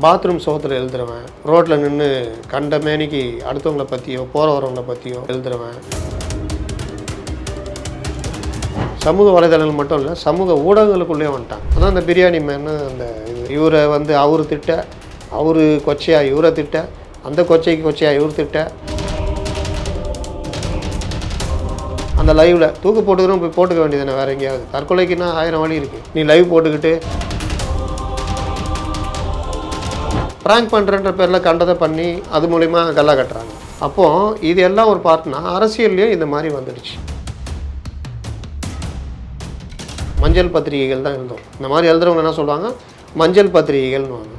Bathroom சோத்தில் எழுதுறவன், ரோட்டில் நின்று கண்ட மேனிக்கு அடுத்தவங்களை பற்றியோ போகிற வரவங்களை பற்றியோ எழுதுறவன். சமூக வலைதளங்கள் மட்டும் இல்லை, சமூக ஊடகங்களுக்குள்ளே வந்துட்டான். அதான் அந்த பிரியாணி மேனு அந்த இவரை அவரு திட்ட, அவரு கொச்சையா இவரை திட்ட, அந்த கொச்சைக்கு கொச்சையா இவர் திட்ட. அந்த லைவில் தூக்கு போட்டுக்கிறோம், போய் போட்டுக்க வேண்டியதுதானே வேறு எங்கேயாவது. தற்கொலைக்குன்னா 1000 வழி இருக்குது. நீ லைவ் போட்டுக்கிட்டு ப்ராங்க் பண்ணுறன்ற பேரில் கண்டதை பண்ணி அது மூலிமா கல்லா கட்டுறாங்க. அப்போது இது எல்லாம் ஒரு பார்ட்னா அரசியல்லையும் இந்த மாதிரி வந்துடுச்சு. மஞ்சள் பத்திரிகைகள் தான் இருந்தோம். இந்த மாதிரி எழுதுறவங்க என்ன சொல்லுவாங்க, மஞ்சள் பத்திரிகைகள்னு வாங்க.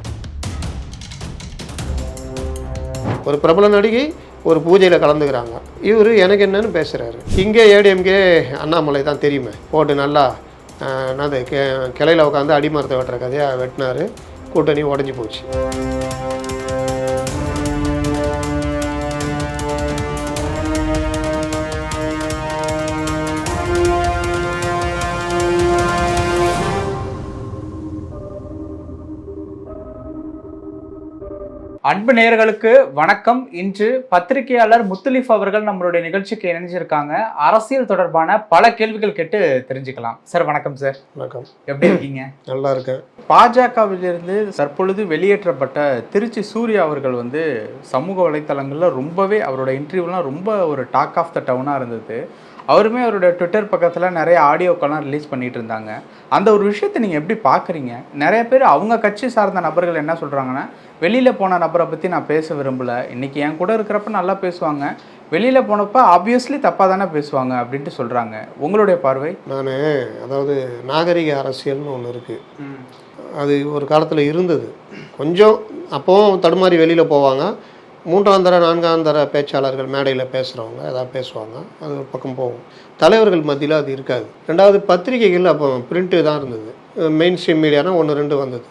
ஒரு பிரபல நடிகை ஒரு பூஜையில் கலந்துக்கிறாங்க, இவர் எனக்கு என்னன்னு பேசுகிறாரு. இங்கே ஏடிஎம்கே அண்ணாமலை தான் தெரியுமே, போட்டு நல்லா என்னது கிளையில் உட்காந்து அடிமரத்தை வெட்டுற கதையாக வெட்டினார். கூட்டணி உடஞ்சி போச்சு. அன்பு நேயர்களுக்கு வணக்கம். இன்று பத்திரிகையாளர் முத்துலீஃப் அவர்கள் நம்மளுடைய நிகழ்ச்சிக்கு இணைஞ்சிருக்காங்க. அரசியல் தொடர்பான பல கேள்விகள் கேட்டு தெரிஞ்சுக்கலாம். சார் வணக்கம். சார் வணக்கம். எப்படி இருக்கீங்க? நல்லா இருக்கேன். பாஜகவிலிருந்து தற்பொழுது வெளியேற்றப்பட்ட திருச்சி சூர்யா அவர்கள் சமூக வலைத்தளங்களில் ரொம்பவே அவரோட இன்டர்வியூலாம் ரொம்ப ஒரு டாக் ஆஃப் த டவுனாக இருந்தது. அவருமே அவரோட ட்விட்டர் பக்கத்தில் நிறைய ஆடியோக்கெல்லாம் ரிலீஸ் பண்ணிட்டு இருந்தாங்க. அந்த ஒரு விஷயத்தை நீங்கள் எப்படி பார்க்குறீங்க? நிறைய பேர் அவங்க கட்சி சார்ந்த நபர்கள் என்ன சொல்கிறாங்கன்னா, வெளியில் போன நபரை பற்றி நான் பேச விரும்பலை, இன்றைக்கி என் கூட இருக்கிறப்ப நல்லா பேசுவாங்க, வெளியில் போனப்போ ஆப்வியஸ்லி தப்பாக தானே பேசுவாங்க அப்படின்ட்டு சொல்கிறாங்க. உங்களுடைய பார்வை? அதாவது நாகரிக அரசியல்னு ஒன்று இருக்குது. அது ஒரு காலத்தில் இருந்தது. கொஞ்சம் அப்போவும் தடுமாறி வெளியில் போவாங்க. 3ஆம் தர 4ஆம் தர பேச்சாளர்கள் மேடையில் பேசுகிறவங்க ஏதாவது பேசுவாங்க, அது ஒரு பக்கம் போகும். தலைவர்கள் மத்தியில் அது இருக்காது. ரெண்டாவது பத்திரிகைகள் அப்போ பிரிண்ட்டு தான் இருந்தது. மெயின் ஸ்ட்ரீம் மீடியானா 1-2 வந்தது.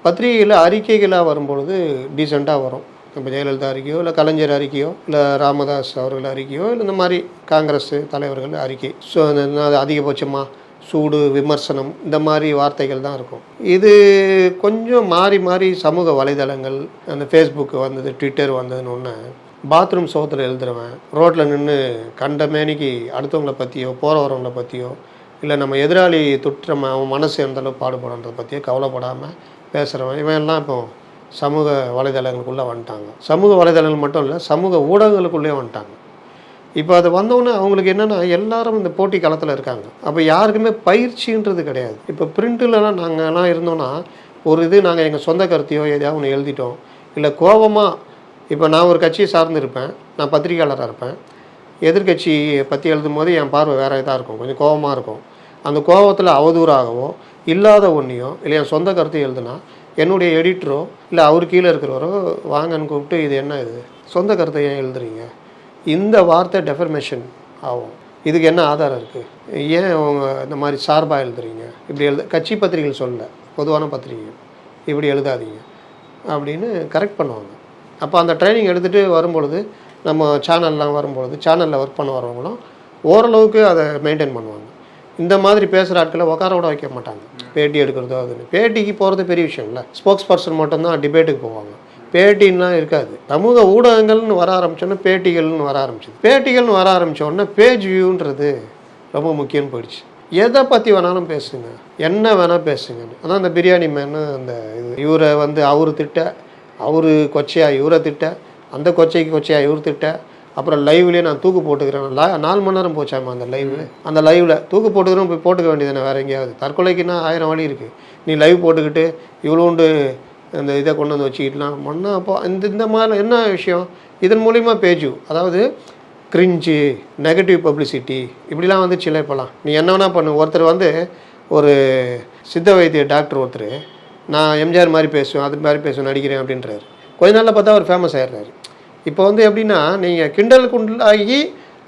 பத்திரிகையில் அறிக்கைகளாக வரும்பொழுது டீசெண்டாக வரும். இப்போ ஜெயலலிதா அறிக்கையோ இல்லை கலைஞர் அறிக்கையோ இல்லை ராமதாஸ் அவர்கள் அறிக்கையோ இல்லை இந்த மாதிரி காங்கிரஸ் தலைவர்கள் அறிக்கை. ஸோ அது அதிகபட்சமாக சூடு விமர்சனம் இந்த மாதிரி வார்த்தைகள் தான் இருக்கும். இது கொஞ்சம் மாறி மாறி சமூக வலைதளங்கள், அந்த ஃபேஸ்புக்கு வந்தது, ட்விட்டர் வந்ததுன்னு ஒன்று, பாத்ரூம் சோத்தில் எழுதுறவன், ரோட்டில் நின்று கண்ட மேனிக்கு அடுத்தவங்களை பற்றியோ போகிற வரவங்களை பற்றியோ இல்லை நம்ம எதிராளி தொற்றம் அவன் மனசு எந்தளவு பாடுபடுறதை பற்றியோ கவலைப்படாமல் பேசுகிறவன், இவன் எல்லாம் இப்போ சமூக வலைதளங்களுக்குள்ளே வந்துட்டாங்க. சமூக வலைதளங்கள் மட்டும் இல்லை, சமூக ஊடகங்களுக்குள்ளே வந்துட்டாங்க. இப்போ அது வந்தோடனே அவங்களுக்கு என்னென்னா எல்லாரும் இந்த போட்டி களத்தில் இருக்காங்க. அப்போ யாருக்குமே பயிற்சின்றது கிடையாது. இப்போ பிரிண்ட்டுலலாம் நாங்கள்லாம் இருந்தோன்னா ஒரு நாங்கள் எங்கள் சொந்த கருத்தையோ எதையாவது ஒன்று எழுதிட்டோம், இல்லை கோபமாக, இப்போ நான் ஒரு கட்சியை சார்ந்து இருப்பேன், நான் பத்திரிகையாளராக இருப்பேன், எதிர்கட்சியை பற்றி எழுதும் போது என் பார்வை வேறு இதாக இருக்கும், கொஞ்சம் கோபமாக இருக்கும். அந்த கோபத்தில் அவதூறாகவோ இல்லாத ஒன்றையோ இல்லை என் சொந்த கருத்தையும் எழுதுனா என்னுடைய எடிட்டரோ இல்லை அவர் கீழே இருக்கிறவரோ வாங்கன்னு கூப்பிட்டு இது என்ன, இது சொந்த கருத்தை ஏன் எழுதுறீங்க, இந்த வார்த்தை டெஃபர்மேஷன் ஆகும், இதுக்கு என்ன ஆதாரம் இருக்குது, ஏன் அவங்க இந்த மாதிரி சார்பாக எழுதுறீங்க, இப்படி கட்சி பத்திரிகைகள் சொல்ல பொதுவான பத்திரிகைகள் இப்படி எழுதாதீங்க அப்படின்னு கரெக்ட் பண்ணுவாங்க. அப்போ அந்த ட்ரைனிங் எடுத்துகிட்டு வரும்பொழுது நம்ம சேனல்லாம் வரும்பொழுது சேனலில் ஒர்க் பண்ண வரவங்களும் ஓரளவுக்கு அதை மெயின்டைன் பண்ணுவாங்க. இந்த மாதிரி பேசுகிற ஆட்களை உட்கார விட வைக்க மாட்டாங்க. பேட்டி எடுக்கிறதோ அதுன்னு, பேட்டிக்கு போகிறது பெரிய விஷயம் இல்லை, ஸ்போக்ஸ் பர்சன் மட்டும்தான் டிபேட்டுக்கு போவாங்க, பேட்டின்லாம் இருக்காது. சமூக ஊடகங்கள்னு வர ஆரம்பிச்சோன்னா பேட்டிகள்னு வர ஆரம்பிச்சிது. பேட்டிகள்னு வர ஆரம்பித்தோடனே பேஜ் வியூன்றது ரொம்ப முக்கியம்னு போயிடுச்சு. எதை பற்றி வேணாலும் பேசுங்க, என்ன வேணால் பேசுங்கன்னு. அதான் அந்த பிரியாணி மேனு அந்த இவரை அவரு திட்ட, அவரு கொச்சையா இவரை திட்ட, அந்த கொச்சைக்கு கொச்சையா இவர் திட்ட. அப்புறம் லைவ்லேயே நான் தூக்கு போட்டுக்கிறேன், 4 மணி நேரம் போச்சாமா அந்த லைவ். அந்த லைவில் தூக்கு போட்டுக்கிறோம், போய் போட்டுக்க வேண்டியதுதானே வேறு எங்கேயாவது. தற்கொலைக்குன்னா 1000 வழி இருக்குது. நீ லைவ் போட்டுக்கிட்டு இவ்வளோண்டு இந்த இதை கொண்டு வந்து வச்சுக்கிட்டலாம் மண்ணா. அப்போ இந்த மாதிரி என்ன விஷயம், இதன் மூலிமா பேஜு, அதாவது கிரிஞ்சு, நெகட்டிவ் பப்ளிசிட்டி இப்படிலாம் வந்துச்சுல. இப்போலாம் நீ என்ன வேணால் பண்ணு. ஒருத்தர் ஒரு சித்த வைத்திய டாக்டர் ஒருத்தர், நான் எம்ஜிஆர் மாதிரி பேசுவேன், அது மாதிரி பேசுவேன், நடிக்கிறேன் அப்படின்றாரு. கொஞ்ச நாளில் பார்த்தா அவர் ஃபேமஸ் ஆகிடுறாரு. இப்போ எப்படின்னா நீங்கள் கிண்டல் குண்டலாகி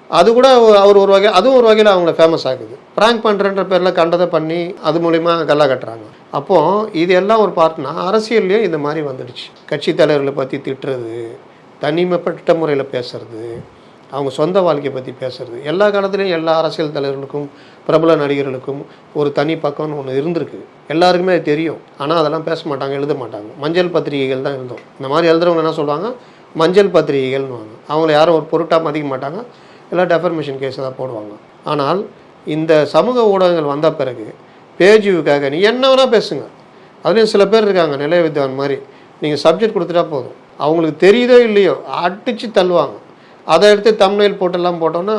அது கூட அவர் ஒரு வகை, அதுவும் ஒரு வகையில் அவங்கள ஃபேமஸ் ஆகுது. ப்ராங்க் பண்ணுறன்ற பேரில் கண்டதை பண்ணி அது மூலிமா கல்லா கட்டுறாங்க. அப்போது இது எல்லாம் ஒரு பார்ட்னா அரசியல்லையும் இந்த மாதிரி வந்துடுச்சு. கட்சி தலைவர்களை பற்றி திட்டுறது, தனிமைப்பட்ட முறையில் பேசுறது, அவங்க சொந்த வாழ்க்கையை பற்றி பேசுறது. எல்லா காலத்துலேயும் எல்லா அரசியல் தலைவர்களுக்கும் பிரபல நடிகர்களுக்கும் ஒரு தனி பக்கம்னு ஒன்று இருந்திருக்கு. எல்லாருக்குமே அது தெரியும். ஆனால் அதெல்லாம் பேச மாட்டாங்க, எழுத மாட்டாங்க. மஞ்சள் பத்திரிகைகள் தான் எழுதும். இந்த மாதிரி எழுதுறவங்க என்ன சொல்லுவாங்க, மஞ்சள் பத்திரிகைகள்னுவாங்க. அவங்கள யாரும் ஒரு பொருட்டாக மதிக்க மாட்டாங்க, எல்லாம் டெஃபர்மேஷன் கேஸை தான் போடுவாங்க. ஆனால் இந்த சமூக ஊடகங்கள் வந்த பிறகு பேஜுவுக்காக நீ என்ன வேணால் பேசுங்க. அதுலேயும் சில பேர் இருக்காங்க நிலைய வித்வான் மாதிரி, நீங்கள் சப்ஜெக்ட் கொடுத்துட்டா போதும், அவங்களுக்கு தெரியுதோ இல்லையோ அடித்து தள்ளுவாங்க. அதை எடுத்து தம்ப்நெயில் போட்டெல்லாம் போட்டோன்னா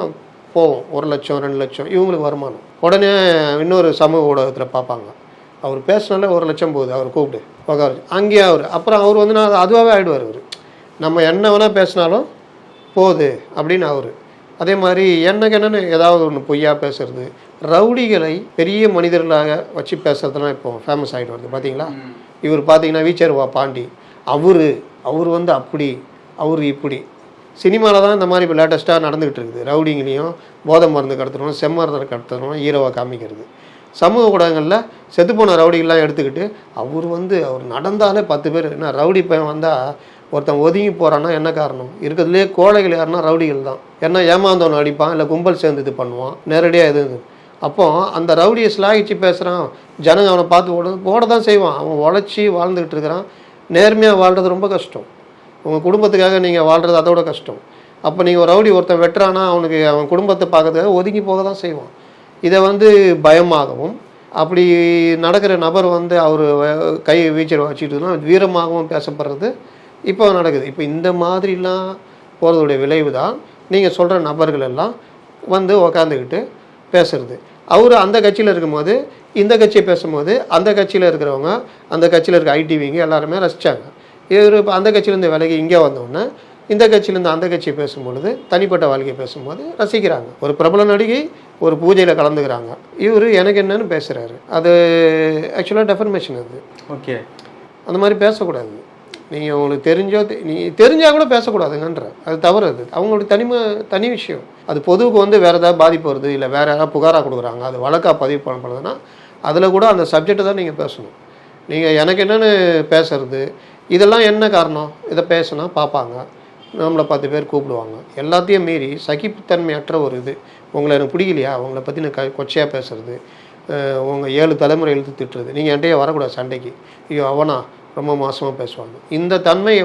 போவோம் 1 லட்சம் 2 லட்சம் இவங்களுக்கு வருமானம். உடனே இன்னொரு சமூக ஊடகத்தில் பார்ப்பாங்க, அவர் பேசினாலே 1 லட்சம் போகுது, அவர் கூப்பிட்டு உட்காரு அங்கேயே அப்புறம் அவர் வந்து நான் அதுவாகவே ஆகிடுவார். அவர் நம்ம என்ன வேணால் பேசினாலும் போகுது அப்படின்னு அவர். அதே மாதிரி என்னன்னு ஏதாவது ஒன்று பொய்யா பேசுறது, ரவுடிகளை பெரிய மனிதர்களாக வச்சு பேசுறதுலாம் இப்போ ஃபேமஸ் ஆகிட்டு வருது. பார்த்தீங்களா, இவர் பார்த்தீங்கன்னா வீச்சருவா பாண்டி, அவர் வந்து அப்படி, அவர் இப்படி. சினிமாவில் தான் இந்த மாதிரி இப்போ லேட்டஸ்ட்டாக நடந்துகிட்டு இருக்குது. ரவுடிங்களையும் போதை மருந்து கடத்தணும், செம்மருந்தை கடத்தணும், ஹீரோவாக காமிக்கிறது. சமூக ஊடகங்களில் செத்துப்போன ரவுடிகள்லாம் எடுத்துக்கிட்டு அவர் நடந்தாலே 10 பேர். என்ன ரவுடி பையன் வந்தால் ஒருத்தன் ஒதுங்கி போகிறான்னா என்ன காரணம்? இருக்கிறதுலே கோழைகள் யாருன்னா ரவுடிகள் தான். ஏன்னா ஏமாந்தவன் அடிப்பான், இல்லை கும்பல் சேர்ந்து இது பண்ணுவான், நேரடியாக இது. அப்போ அந்த ரவுடியை ஸ்லாகிச்சு பேசுகிறான், ஜனங்க அவனை பார்த்து ஓட தான் செய்வான். அவன் உழைச்சி வாழ்ந்துக்கிட்டு இருக்கிறான். நேர்மையாக வாழ்கிறது ரொம்ப கஷ்டம். உங்கள் குடும்பத்துக்காக நீங்கள் வாழ்கிறது அதோட கஷ்டம். அப்போ நீங்கள் ஒரு ரவுடி ஒருத்தன் வெட்டுறானா அவன் குடும்பத்தை பார்க்கறதுக்காக ஒதுங்கி போக தான் செய்வான். இதை பயமாகவும், அப்படி நடக்கிற நபர் அவர் கை வீச்சர் வச்சுக்கிட்டுனா வீரமாகவும் பேசப்படுறது இப்போ நடக்குது. இப்போ இந்த மாதிரிலாம் போகிறதுடைய விளைவு தான் நீங்கள் சொல்கிற நபர்கள் எல்லாம் உக்காந்துக்கிட்டு பேசுறது. அவர் அந்த கட்சியில் இருக்கும்போது இந்த கட்சியை பேசும்போது அந்த கட்சியில் இருக்கிறவங்க, அந்த கட்சியில் இருக்க ஐடிவிங்க எல்லாருமே ரசித்தாங்க. இவர் இப்போ அந்த கட்சியிலேருந்து விலகி இங்கே வந்தோடனே இந்த கட்சியிலேருந்து அந்த கட்சியை பேசும்பொழுது, தனிப்பட்ட வாழ்க்கையை பேசும்போது ரசிக்கிறாங்க. ஒரு பிரபல நடிகை ஒரு பூஜையில் கலந்துக்கிறாங்க, இவர் எனக்கு என்னன்னு பேசுகிறாரு. அது ஆக்சுவலாக டெஃபர்மேஷன். அது ஓகே, அந்த மாதிரி பேசக்கூடாது. நீங்கள் உங்களுக்கு தெரிஞ்சால் கூட பேசக்கூடாதுங்கன்ற, அது தவறு. அது அவங்களுடைய தனி விஷயம். அது பொதுவுக்கு வேறு ஏதாவது பாதிப்பு வருது, இல்லை வேறு யாராவது புகாராக கொடுக்குறாங்க, அது வழக்காக பதிவு பண்ணப்படுதுன்னா அதில் கூட அந்த சப்ஜெக்டை தான் நீங்கள் பேசணும். நீங்கள் எனக்கு என்னென்னு பேசுறது, இதெல்லாம் என்ன காரணம், இதை பேசுனா பார்ப்பாங்க, நம்மளை 10 பேர் கூப்பிடுவாங்க. எல்லாத்தையும் மீறி சகிப்புத்தன்மையற்ற ஒரு இது. உங்களை எனக்கு பிடிக்கலையா, உங்களை பற்றி நான் கொச்சையாக பேசுறது, உங்கள் 7 தலைமுறை எழுத்து திட்டுறது, நீங்கள் என்கிட்டயே வரக்கூடாது சண்டைக்கு, ஐயோ அவனா ரொம்ப மோசமாக பேசுவாங்க. இந்த தன்மையை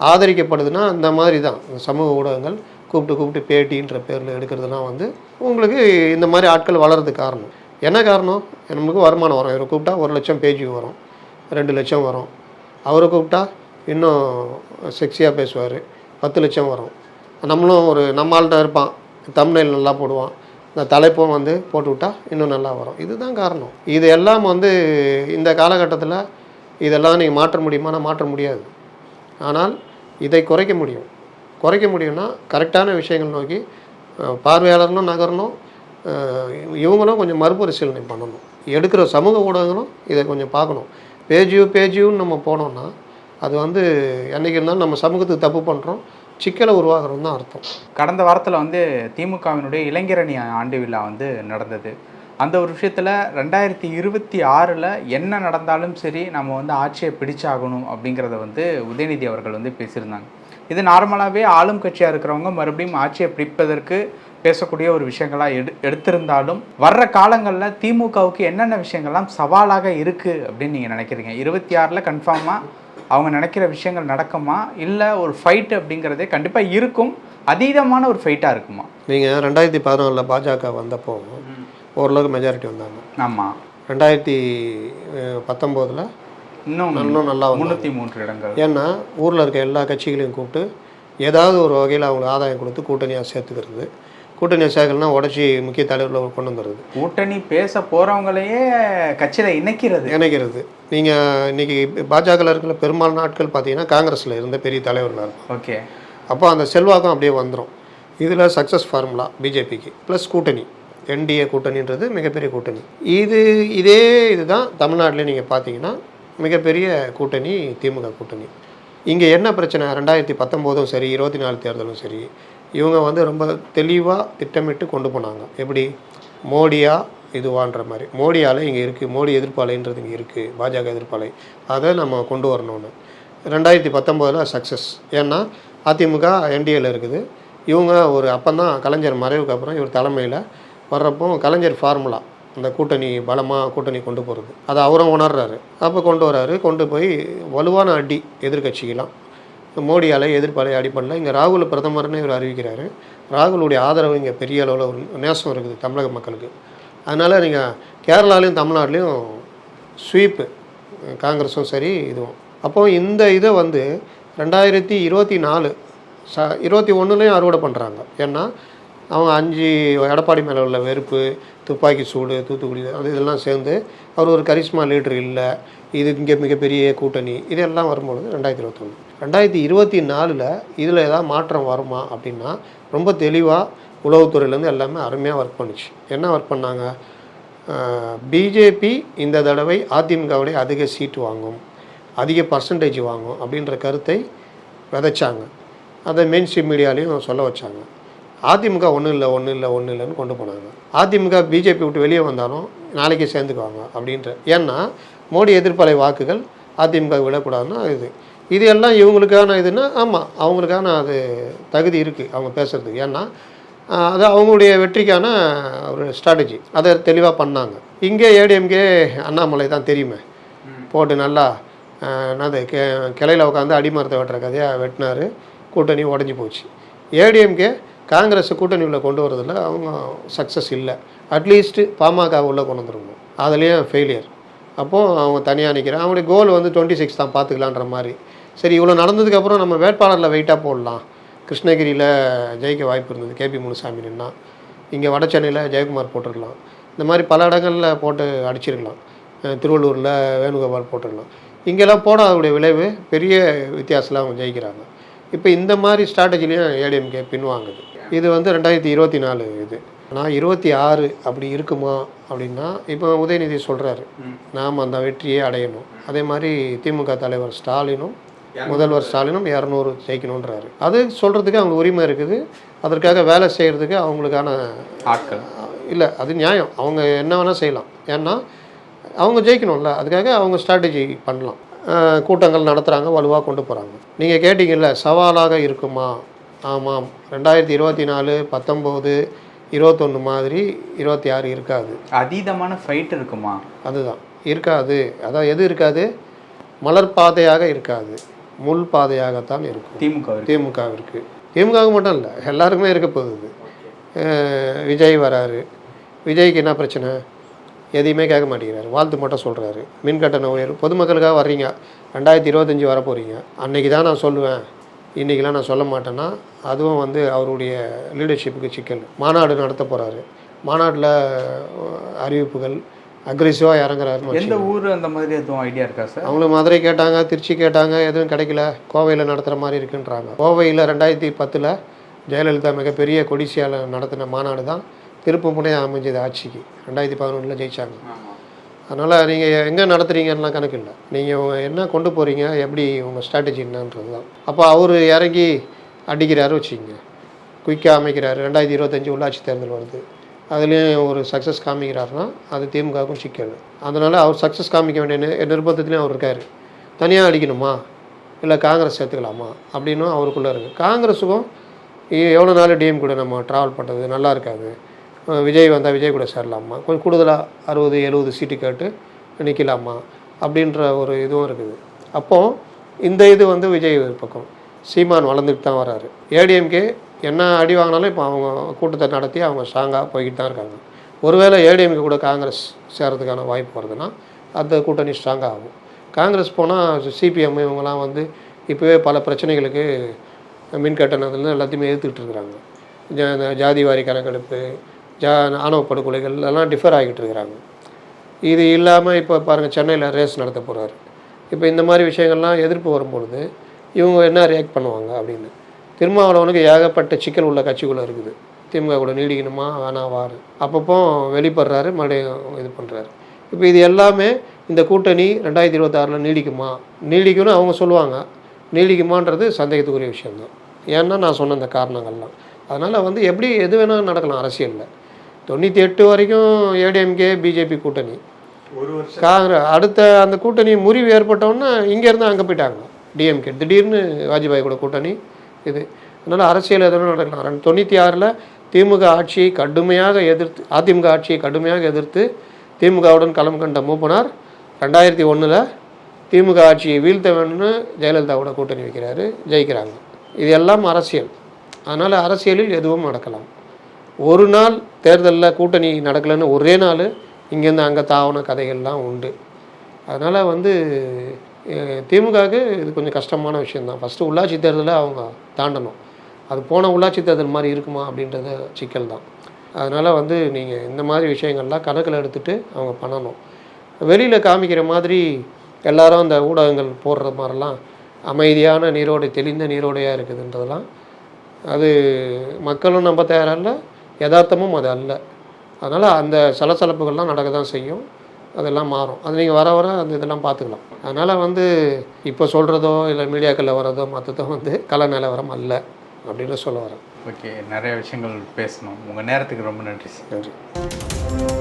ஆதரிக்கப்படுதுன்னா அந்த மாதிரி தான் சமூக ஊடகங்கள் கூப்பிட்டு பேட்டின்ற பேரில் எடுக்கிறதுலாம் உங்களுக்கு இந்த மாதிரி ஆட்கள் வளர்கிறதுக்கு காரணம். என்ன காரணம்? நமக்கு வருமானம் வரும். இவரை கூப்பிட்டா 1 லட்சம் பேஜுக்கு வரும், 2 லட்சம் வரும். அவரை கூப்பிட்டா இன்னும் செக்ஸியாக பேசுவார், 10 லட்சம் வரும். நம்மளும் நம்மள்கிட்ட இருப்பான், தம்ப்நெயில் நல்லா போடுவான், இந்த தலைப்பும் போட்டு விட்டா இன்னும் நல்லா வரும். இதுதான் காரணம். இது எல்லாம் இந்த காலகட்டத்தில் இதெல்லாம் நீங்கள் மாற்ற முடியுமானா மாற்ற முடியாது. ஆனால் இதை குறைக்க முடியும்னா கரெக்டான விஷயங்கள் நோக்கி பார்வையாளர்களும் நகரணும், இவங்களும் கொஞ்சம் மறுபரிசீலனை பண்ணணும். எடுக்கிற சமூக ஊடகங்களும் இதை கொஞ்சம் பார்க்கணும். பேஜுன்னு நம்ம போனோம்னா அது என்றைக்கு இருந்தாலும் நம்ம சமூகத்துக்கு தப்பு பண்ணுறோம், சிக்கலை உருவாகிறோம் தான் அர்த்தம். கடந்த வாரத்தில் திமுகவினுடைய இளைஞரணி ஆண்டு விழா நடந்தது. அந்த ஒரு விஷயத்தில் 2026 என்ன நடந்தாலும் சரி நம்ம ஆட்சியை பிடிச்சாகணும் அப்படிங்கிறத உதயநிதி அவர்கள் பேசியிருந்தாங்க. இது நார்மலாகவே ஆளும் கட்சியாக இருக்கிறவங்க மறுபடியும் ஆட்சியை பிடிப்பதற்கு பேசக்கூடிய ஒரு விஷயங்களாக எடுத்திருந்தாலும் வர்ற காலங்களில் திமுகவுக்கு என்னென்ன விஷயங்கள்லாம் சவாலாக இருக்குது அப்படின்னு நீங்கள் நினைக்கிறீங்க? 26 கன்ஃபார்மாக அவங்க நினைக்கிற விஷயங்கள் நடக்குமா, இல்லை ஒரு ஃபைட் அப்படிங்கிறதே கண்டிப்பாக இருக்கும், அதீதமான ஒரு ஃபைட்டாக இருக்குமா? நீங்கள் 2014 பாஜக வந்தப்போ ஓரளவுக்கு மெஜாரிட்டி வந்தாங்க. ஆமாம். 2019 இன்னும் நல்லா 303 இடங்கள். ஏன்னா ஊரில் இருக்க எல்லா கட்சிகளையும் கூப்பிட்டு ஏதாவது ஒரு வகையில் அவங்களுக்கு ஆதாயம் கொடுத்து கூட்டணியாக சேர்த்துக்கிறது. கூட்டணியாக சேர்க்கலன்னா உடச்சி முக்கிய தலைவர்களை கொண்டு வந்துடுறது. கூட்டணி பேச போகிறவங்களையே கட்சியில் இணைக்கிறது. நீங்கள் இன்றைக்கி பாஜகவில் இருக்கிற பெரும்பாலான நாட்கள் பார்த்தீங்கன்னா காங்கிரஸில் இருந்த பெரிய தலைவர்களாக இருக்கும். ஓகே, அப்போ அந்த செல்வாக்கம் அப்படியே வந்துடும். இதில் சக்ஸஸ் ஃபார்முலா பிஜேபிக்கு ப்ளஸ் கூட்டணி, என்டிஏ கூட்டணின்றது மிகப்பெரிய கூட்டணி. இதுதான் தமிழ்நாட்டிலே நீங்கள் பார்த்தீங்கன்னா மிகப்பெரிய கூட்டணி திமுக கூட்டணி. இங்கே என்ன பிரச்சனை, 2019 சரி 24 தேர்தலும் சரி, இவங்க ரொம்ப தெளிவாக திட்டமிட்டு கொண்டு போனாங்க. எப்படி மோடியா இதுவான்ற மாதிரி, மோடியால் இங்கே இருக்குது, மோடி எதிர்ப்பாலைன்றது இங்கே இருக்குது, பாஜக எதிர்ப்பாலை, அதை நம்ம கொண்டு வரணும்னு. 2019 சக்ஸஸ். ஏன்னா அதிமுக என்டிஏல இருக்குது. இவங்க அப்போதான் கலைஞர் மறைவுக்கு அப்புறம் இவர் தலைமையில் வர்றப்போ கலைஞர் ஃபார்முலா அந்த கூட்டணி பலமாக கூட்டணி கொண்டு போகிறது அதை அவரும் உணர்றாரு. அப்போ கொண்டு வராரு. கொண்டு போய் வலுவான அடி எதிர்கட்சிக்கெல்லாம் மோடியால் எதிர்ப்பாலை அடிப்படையில் இங்கே ராகுல் பிரதமர்னு இவர் அறிவிக்கிறாரு. ராகுலுடைய ஆதரவு இங்கே பெரிய அளவில் ஒரு நேசம் இருக்குது தமிழக மக்களுக்கு. அதனால் நீங்கள் கேரளாலையும் தமிழ்நாட்டிலையும் ஸ்வீப்பு காங்கிரஸும் சரி இதுவும். அப்போது இந்த இதை வந்து 2024 21லையும் அறுவடை பண்ணுறாங்க. ஏன்னா அவங்க 5 எடப்பாடி மேலே உள்ள வெறுப்பு, துப்பாக்கி சூடு, தூத்துக்குடி இதெல்லாம் சேர்ந்து அவர் ஒரு கரிஸ்மா லீடர் இல்லை, இது இங்கே மிகப்பெரிய கூட்டணி, இதெல்லாம் வரும்பொழுது 2021 2024 இதில் ஏதாவது மாற்றம் வருமா அப்படின்னா ரொம்ப தெளிவாக உளவுத்துறையிலேருந்து எல்லாமே அருமையாக ஒர்க் பண்ணிச்சு. என்ன ஒர்க் பண்ணாங்க? பிஜேபி இந்த தடவை அதிமுகவுடைய அதிக சீட்டு வாங்கும், அதிக பர்சன்டேஜ் வாங்கும் அப்படின்ற கருத்தை விதைச்சாங்க. அதை மெயின் ஸ்ட்ரீம் மீடியாலையும் சொல்ல வச்சாங்க. அதிமுக ஒன்றும் இல்லைன்னு கொண்டு போனாங்க. அதிமுக பிஜேபி விட்டு வெளியே வந்தாலும் நாளைக்கு சேர்ந்துக்குவாங்க அப்படின்ற. ஏன்னா மோடி எதிர்ப்பலை வாக்குகள் அதிமுக விடக்கூடாதுன்னா இது எல்லாம் இவங்களுக்கான இதுன்னா ஆமாம் அவங்களுக்கான அது தகுதி இருக்குது அவங்க பேசுகிறதுக்கு. ஏன்னா அது அவங்களுடைய வெற்றிக்கான ஒரு ஸ்ட்ராட்டஜி. அதை தெளிவாக பண்ணாங்க. இங்கே ஏடிஎம்கே அண்ணாமலை தான் தெரியுமே, போட்டு நல்லா என்னது கிளையில் உட்காந்து அடிமரத்தை வெட்டுற கதையாக வெட்டினார். கூட்டணி உடஞ்சி போச்சு. ஏடிஎம்கே காங்கிரஸ் கூட்டணி உள்ள கொண்டு வரதில்ல, அவங்க சக்ஸஸ் இல்லை. அட்லீஸ்ட்டு பாமக உள்ளே கொண்டு வந்துருக்கணும், அதுலேயும் ஃபெயிலியர். அப்போது அவங்க தனியாக நிற்கிறாங்க. அவங்களுடைய கோல் வந்து 26 தான் பார்த்துக்கலான்ற மாதிரி. சரி இவ்வளோ நடந்ததுக்கப்புறம் நம்ம வேட்பாளரில் வெயிட்டாக போடலாம். கிருஷ்ணகிரியில் ஜெயிக்க வாய்ப்பு இருந்தது, கேபி முனுசாமி நின்னா. இங்கே வட சென்னையில் ஜெயக்குமார் போட்டிருக்கலாம். இந்த மாதிரி பல இடங்களில் போட்டு அடிச்சிருக்கலாம். திருவள்ளூரில் வேணுகோபால் போட்டிருக்கலாம். இங்கெல்லாம் போட அதோடைய விளைவு பெரிய வித்தியாசத்தில் அவங்க ஜெயிக்கிறாங்க. இப்போ இந்த மாதிரி ஸ்ட்ராட்டஜிலையும் ஏடிஎம்கே பின்வாங்குது. இது வந்து 2024 இது. ஆனால் 26 அப்படி இருக்குமா அப்படின்னா இப்போ உதயநிதி சொல்கிறாரு நாம் அந்த வெற்றியை அடையணும். அதே மாதிரி திமுக தலைவர் ஸ்டாலினும் முதல்வர் ஸ்டாலினும் 200 ஜெயிக்கணுன்றாரு. அது சொல்கிறதுக்கு அவங்களுக்கு உரிமை இருக்குது. அதற்காக வேலை செய்கிறதுக்கு அவங்களுக்கான ஆட்கள் இல்லை, அது நியாயம். அவங்க என்ன வேணால் செய்யலாம். ஏன்னா அவங்க ஜெயிக்கணும்ல, அதுக்காக அவங்க ஸ்ட்ராட்டஜி பண்ணலாம். கூட்டங்கள் நடத்துகிறாங்க, வலுவாக கொண்டு போகிறாங்க. நீங்கள் கேட்டிங்கல்ல சவாலாக இருக்குமா? ஆமாம். 2024, 19, 21 மாதிரி 26 இருக்காது. அதீதமான ஃபைட் இருக்குமா? அதுதான் இருக்காது. அதான் எது இருக்காது? மலர் பாதையாக இருக்காது, முள் பாதையாகத்தான் இருக்கும் திமுகவிற்கு. திமுகவுக்கு மட்டும் இல்லை, எல்லாருக்குமே இருக்க போகுது. விஜய் வராரு. விஜய்க்கு என்ன பிரச்சனை? எதையுமே கேட்க மாட்டேங்கிறாரு, வாழ்த்து மட்டும் சொல்கிறாரு. மின்கட்டண உயர்வு பொதுமக்களுக்காக வர்றீங்க, 2025 வர போகிறீங்க. அன்றைக்கி தான் நான் சொல்லுவேன், இன்றைக்கெலாம் நான் சொல்ல மாட்டேன்னா அதுவும் வந்து அவருடைய லீடர்ஷிப்புக்கு சிக்கல். மாநாடு நடத்த போகிறாரு. மாநாட்டில் அறிவிப்புகள் அக்ரெசிவாக இறங்குறாரு. எந்த ஊர் அந்த மாதிரி எதுவும் ஐடியா இருக்கா சார்? அவங்களுக்கு மதுரை கேட்டாங்க, திருச்சி கேட்டாங்க, எதுவும் கிடைக்கல. கோவையில் நடத்துகிற மாதிரி இருக்குன்றாங்க. கோவையில் 2010 ஜெயலலிதா மிகப்பெரிய கொடிசியால் நடத்தின மாநாடு தான் திருப்பு முனையாக அமைஞ்சது ஆட்சிக்கு. 2011 ஜெயித்தாங்க. அதனால் நீங்கள் எங்கே நடத்துகிறீங்கலாம் கணக்கு இல்லை, நீங்கள் என்ன கொண்டு போகிறீங்க, எப்படி உங்கள் ஸ்ட்ராட்டஜி என்னன்றது தான். அப்போ அவர் இறங்கி அடிக்கிறாரு வச்சுக்கிங்க, குயிக்காக அமைக்கிறாரு. 2025 உள்ளாட்சி தேர்தல் வருது, அதுலேயும் ஒரு சக்ஸஸ் காமிக்கிறாருன்னா அது திமுகவுக்கும் சிக்கல். அதனால் அவர் சக்ஸஸ் காமிக்க வேண்டிய நிர்பந்தத்துலேயும் அவர் இருக்கார். தனியாக அடிக்கணுமா இல்லை காங்கிரஸ் சேர்த்துக்கலாமா அப்படின்னும் அவருக்குள்ளே இருக்குது. காங்கிரஸுக்கும் எவ்வளோ நாள் டிஎம் கூட நம்ம ட்ராவல் பண்ணுறது நல்லா இருக்காது. விஜய் வந்தால் விஜய் கூட சேரலாமா, கொஞ்சம் கூடுதலாக 60-70 சீட்டு கேட்டு நிற்கலாமா அப்படின்ற ஒரு இதுவும் இருக்குது. அப்போது இந்த இது வந்து விஜய் பக்கம் சீமான் வளர்ந்துட்டு தான் வராரு. ஏடிஎம்கே என்ன அடி வாங்கினாலும் இப்போ அவங்க கூட்டத்தை நடத்தி அவங்க ஸ்ட்ராங்காக போய்கிட்டு தான் இருக்காங்க. ஒருவேளை ஏடிஎம்கே கூட காங்கிரஸ் சேர்கிறதுக்கான வாய்ப்பு வருதுன்னா அந்த கூட்டணி ஸ்ட்ராங்காக ஆகும். காங்கிரஸ் போனால் சிபிஎம் இவங்கெல்லாம் வந்து இப்போவே பல பிரச்சனைகளுக்கு மின் கட்டணத்துலேருந்து எல்லாத்தையுமே எதிர்த்துக்கிட்டு இருக்கிறாங்க. ஜாதி வாரி கணக்கெடுப்பு, ஆணவ படுகொலைகள் எல்லாம் டிஃபர் ஆகிட்டு இருக்கிறாங்க. இது இல்லாமல் இப்போ பாருங்கள் சென்னையில் ரேஸ் நடத்த போகிறாரு. இப்போ இந்த மாதிரி விஷயங்கள்லாம் எதிர்ப்பு வரும்பொழுது இவங்க என்ன ரியாக்ட் பண்ணுவாங்க அப்படின்னு. திருமாவளவனுக்கு ஏகப்பட்ட சிக்கல் உள்ள கட்சிக்குள்ளே இருக்குது. திமுக கூட நீடிக்கணுமா வேணாவாரு அப்பப்போ வெளிப்படுறாரு, மறுபடியும் இது பண்ணுறாரு. இப்போ இது எல்லாமே இந்த கூட்டணி 2026 நீடிக்கும்னு அவங்க சொல்லுவாங்க. நீடிக்குமான்றது சந்தேகத்துக்குரிய விஷயம்தான். ஏன்னா நான் சொன்ன இந்த காரணங்கள்லாம். அதனால் வந்து எப்படி எது வேணால் நடக்கலாம் அரசியலில். 98 வரைக்கும் ஏடிஎம்கே பிஜேபி கூட்டணி, காங்கிரஸ் அடுத்த அந்த கூட்டணி முறிவு ஏற்பட்டோன்னா இங்கேருந்து அங்கே போயிட்டாங்க டிஎம்கே. திடீர்னு வாஜ்பாய் கூட கூட்டணி இது. அதனால் அரசியல் எதுவும் நடக்கலாம். 96 திமுக ஆட்சியை கடுமையாக எதிர்த்து அதிமுக ஆட்சியை கடுமையாக எதிர்த்து திமுகவுடன் களம் கண்ட மூப்பனார் 2001 திமுக ஆட்சியை வீழ்த்த வேணும்னு ஜெயலலிதாவோட கூட்டணி வைக்கிறாரு, ஜெயிக்கிறாங்க. இது எல்லாம் அரசியல். அதனால் அரசியலில் எதுவும் நடக்கலாம். ஒரு நாள் தேர்தலில் கூட்டணி நடக்கலைன்னு ஒரே நாள் இங்கேருந்து அங்கே தாவன கதைகள்லாம் உண்டு. அதனால் திமுகவுக்கு இது கொஞ்சம் கஷ்டமான விஷயந்தான். ஃபஸ்ட்டு உள்ளாட்சி தேர்தலை அவங்க தாண்டணும். அது போன உள்ளாட்சி தேர்தல் மாதிரி இருக்குமா அப்படின்றது சிக்கல் தான். அதனால் நீங்கள் இந்த மாதிரி விஷயங்கள்லாம் கணக்கில் எடுத்துகிட்டு அவங்க பண்ணணும். வெளியில் காமிக்கிற மாதிரி எல்லாரும் அந்த ஊடகங்கள் போடுற மாதிரிலாம் அமைதியான நீரோடை, தெளிந்த நீரோடையாக இருக்குதுன்றதெல்லாம் அது மக்களும் நம்ப தயாரில்லை, யதார்த்தமும் அது அல்ல. அதனால் அந்த சலசலப்புகள்லாம் நடக்க தான் செய்யும். அதெல்லாம் மாறும். அது நீங்கள் வர வர அந்த இதெல்லாம் பார்த்துக்கலாம். அதனால் இப்போ சொல்கிறதோ இல்லை மீடியாக்களில் வர்றதோ மற்றதோ கள நிலவரம் அல்ல அப்படின்னு சொல்ல வரேன். ஓகே, நிறைய விஷயங்கள் பேசணும். உங்கள் நேரத்துக்கு ரொம்ப நன்றி. நன்றி.